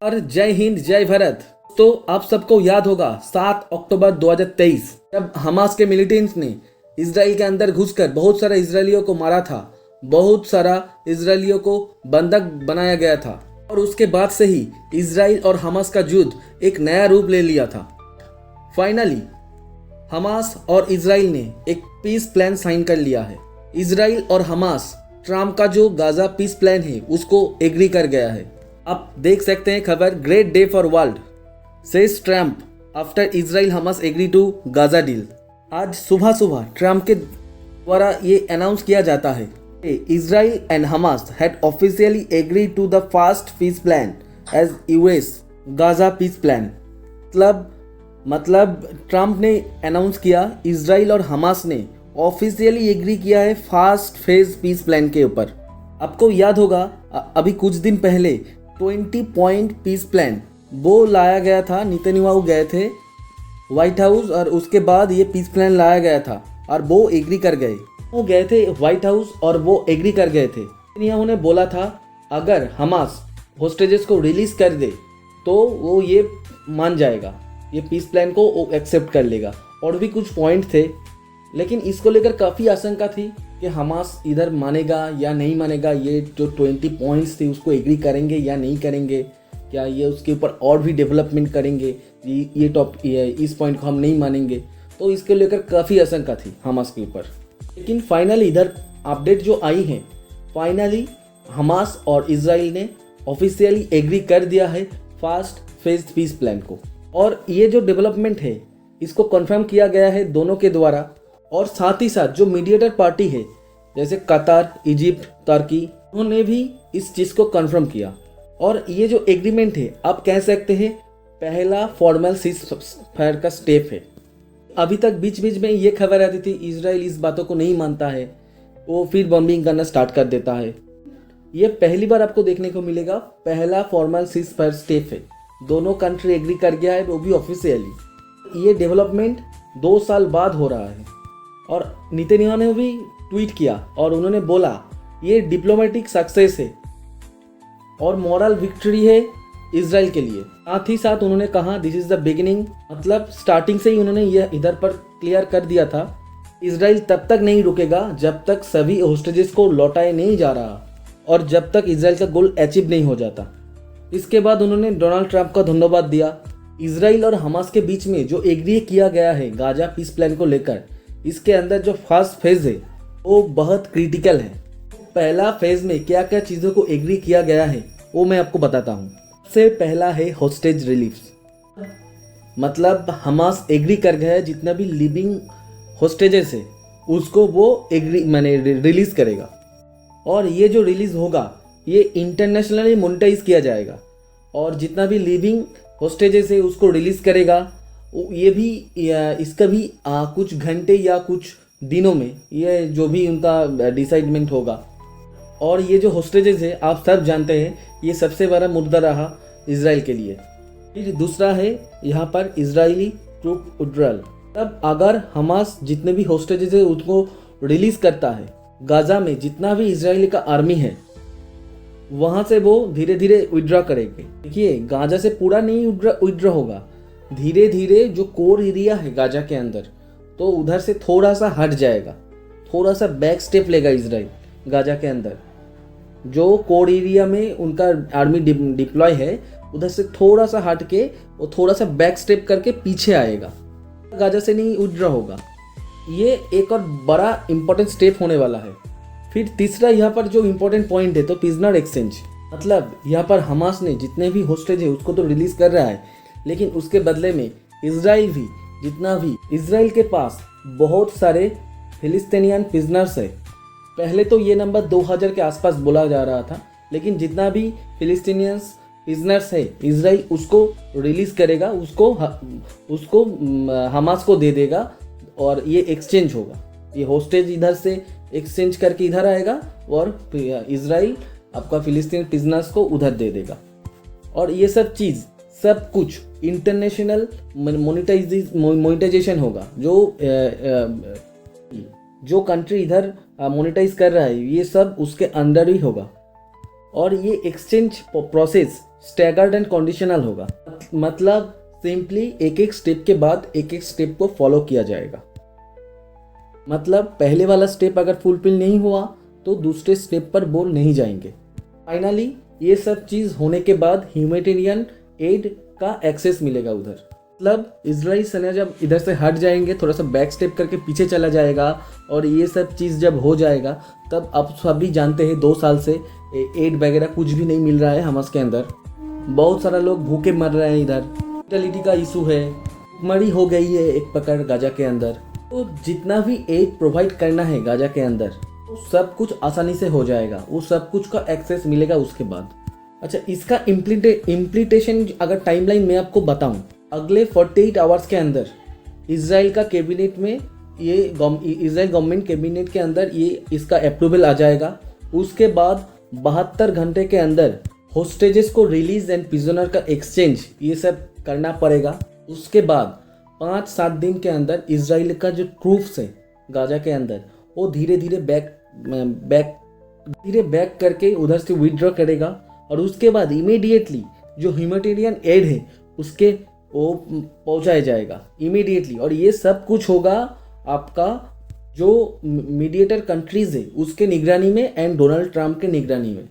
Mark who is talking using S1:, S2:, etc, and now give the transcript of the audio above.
S1: और जय हिंद जय भारत। तो आप सबको याद होगा 7 अक्टूबर 2023 जब हमास के मिलिटेंट्स ने इसराइल के अंदर घुसकर बहुत सारे इसराइलियों को मारा था, बहुत सारा इसराइलियों को बंधक बनाया गया था और उसके बाद से ही इसराइल और हमास का युद्ध एक नया रूप ले लिया था। फाइनली हमास और इसराइल ने एक पीस प्लान साइन कर लिया है। इसराइल और हमास ट्रम्प का जो गाजा पीस प्लान है उसको एग्री कर गया है। आप देख सकते हैं खबर, great day for world says Trump after Israel Hamas agree to Gaza deal. आज सुबह सुबह ट्रम्प के द्वारा ये अनाउंस किया जाता है Israel and Hamas had officially agree to the first peace plan as US Gaza peace plan. मतलब ट्रम्प ने अनाउंस किया, इसराइल और हमास ने ऑफिशियली एग्री किया है फर्स्ट फेज पीस प्लान के ऊपर। आपको याद होगा अभी कुछ दिन पहले 20 पॉइंट पीस प्लान वो लाया गया था, नेतन्याहू गए थे व्हाइट हाउस और उसके बाद ये पीस प्लान लाया गया था और वो एग्री कर गए। वो गए थे व्हाइट हाउस और वो एग्री कर गए थे। नेतन्याहू ने बोला था अगर हमास होस्टेजेस को रिलीज कर दे तो वो ये मान जाएगा, ये पीस प्लान को वो एक्सेप्ट कर लेगा। और भी कुछ पॉइंट थे लेकिन इसको लेकर काफ़ी आशंका थी कि हमास इधर मानेगा या नहीं मानेगा, ये जो 20 पॉइंट्स थे उसको एग्री करेंगे या नहीं करेंगे, क्या ये उसके ऊपर और भी डेवलपमेंट करेंगे, ये इस पॉइंट को हम नहीं मानेंगे। तो इसको लेकर काफ़ी आशंका थी हमास के ऊपर। लेकिन फाइनली इधर अपडेट जो आई है, फाइनली हमास और इसराइल ने ऑफिशियली एग्री कर दिया है फर्स्ट फेज पीस प्लान को। और ये जो डेवलपमेंट है इसको कंफर्म किया गया है दोनों के द्वारा। और साथ ही साथ जो मीडिएटर पार्टी है जैसे कतर, इजिप्ट, तुर्की, उन्होंने भी इस चीज़ को कंफर्म किया। और ये जो एग्रीमेंट है आप कह सकते हैं पहला फॉर्मल सीज फायर का स्टेप है। अभी तक बीच बीच में ये खबर आती थी इसराइल इस बातों को नहीं मानता है, वो फिर बम्बिंग करना स्टार्ट कर देता है। ये पहली बार आपको देखने को मिलेगा पहला फॉर्मल सीज फायर स्टेप है, दोनों कंट्री एग्री कर गया है, वो भी ऑफिशियली। ये डेवलपमेंट 2 साल बाद हो रहा है। और नेतन्याहू ने भी ट्वीट किया और उन्होंने बोला ये डिप्लोमेटिक सक्सेस है और मॉरल विक्ट्री है इसराइल के लिए। साथ ही साथ उन्होंने कहा दिस इज द बिगिनिंग, मतलब स्टार्टिंग से ही उन्होंने यह इधर पर क्लियर कर दिया था इसराइल तब तक नहीं रुकेगा जब तक सभी होस्टेजेस को लौटाए नहीं जा रहा और जब तक इसराइल का गोल अचीव नहीं हो जाता। इसके बाद उन्होंने डोनाल्ड ट्रंप का धन्यवाद दिया। इसराइल और हमास के बीच में जो एग्री किया गया है गाजा पीस प्लान को लेकर, इसके अंदर जो फर्स्ट फेज है वो बहुत क्रिटिकल है। पहला फेज में क्या क्या चीज़ों को एग्री किया गया है वो मैं आपको बताता हूँ। सबसे पहला है होस्टेज रिलीफ, मतलब हमास एग्री कर गया है जितना भी लिविंग होस्टेजेस है उसको वो रिलीज करेगा। और ये जो रिलीज होगा ये इंटरनेशनली मोनेटाइज किया जाएगा और जितना भी लिविंग होस्टेजेस है उसको रिलीज करेगा। ये भी इसका भी कुछ घंटे या कुछ दिनों में ये जो भी उनका डिसाइडमेंट होगा। और ये जो होस्टेजेस है आप सब जानते हैं ये सबसे बड़ा मुद्दा रहा इसराइल के लिए। फिर दूसरा है यहाँ पर इजरायली ट्रूप विड्रॉल। तब अगर हमास जितने भी होस्टेजेस है उसको रिलीज करता है, गाजा में जितना भी इजरायली का आर्मी है वहाँ से वो धीरे धीरे विड्रॉ करेंगे। देखिए गाजा से पूरा नहीं विड्रॉ होगा, धीरे धीरे जो कोर एरिया है गाजा के अंदर तो उधर से थोड़ा सा हट जाएगा, थोड़ा सा बैक स्टेप लेगा इसराइल। गाजा के अंदर जो कोर एरिया में उनका आर्मी डिप्लॉय है उधर से थोड़ा सा हट के वो थोड़ा सा बैक स्टेप करके पीछे आएगा, गाजा से नहीं विड्रॉ होगा। ये एक और बड़ा इंपॉर्टेंट स्टेप होने वाला है। फिर तीसरा यहाँ पर जो इम्पोर्टेंट पॉइंट है तो प्रिजनर एक्सचेंज, मतलब यहाँ पर हमास ने जितने भी होस्टेज है उसको तो रिलीज कर रहा है लेकिन उसके बदले में इसराइल भी जितना भी, इसराइल के पास बहुत सारे फिलिस्तीनियन प्रिजनर्स है। पहले तो ये नंबर 2000 के आसपास बोला जा रहा था लेकिन जितना भी फिलिस्तीनियंस प्रिजनर्स है इसराइल उसको रिलीज करेगा, उसको हमास को दे देगा और ये एक्सचेंज होगा। ये होस्टेज इधर से एक्सचेंज करके इधर आएगा और इसराइल आपका फिलिस्तीन प्रिजनर्स को उधर दे देगा। और ये सब चीज़ सब कुछ इंटरनेशनल मोनेटाइजेशन होगा। जो कंट्री इधर मोनेटाइज कर रहा है ये सब उसके अंदर ही होगा। और ये exchange process staggered and conditional होगा, मतलब सिंपली एक एक स्टेप के बाद एक एक स्टेप को फॉलो किया जाएगा। मतलब पहले वाला स्टेप अगर फुलफिल नहीं हुआ तो दूसरे स्टेप पर बोल नहीं जाएंगे। फाइनली ये सब चीज़ होने के बाद ह्यूमैनिटेरियन एड का एक्सेस मिलेगा उधर। मतलब इजराइल सेना जब इधर से हट जाएंगे, थोड़ा सा बैक स्टेप करके पीछे चला जाएगा और ये सब चीज़ जब हो जाएगा तब अब सभी जानते हैं 2 साल से एड वगैरह कुछ भी नहीं मिल रहा है हमास के अंदर। बहुत सारा लोग भूखे मर रहे हैं, इधर मोर्टेलिटी का इशू है, मरी हो गई है एक प्रकार गाजा के अंदर। तो जितना भी एड प्रोवाइड करना है गाजा के अंदर तो सब कुछ आसानी से हो जाएगा, वो सब कुछ का एक्सेस मिलेगा उसके बाद। अच्छा, इसका इम्प्लीटेशन अगर टाइमलाइन मैं आपको बताऊं, अगले 48 आवर्स के अंदर इजराइल का कैबिनेट में ये इजराइल गवर्नमेंट कैबिनेट के अंदर ये इसका अप्रूवल आ जाएगा। उसके बाद 72 घंटे के अंदर होस्टेजेस को रिलीज एंड प्रिजनर का एक्सचेंज ये सब करना पड़ेगा। उसके बाद 5-7 दिन के अंदर इजराइल का जो ट्रूप्स है गाजा के अंदर वो धीरे धीरे बैक करके उधर से विड्रॉ करेगा और उसके बाद इमीडिएटली जो ह्यूमैनिटेरियन एड है उसके वो पहुंचाया जाएगा इमीडिएटली। और ये सब कुछ होगा आपका जो मीडिएटर कंट्रीज है उसके निगरानी में एंड डोनाल्ड ट्रंप के निगरानी में।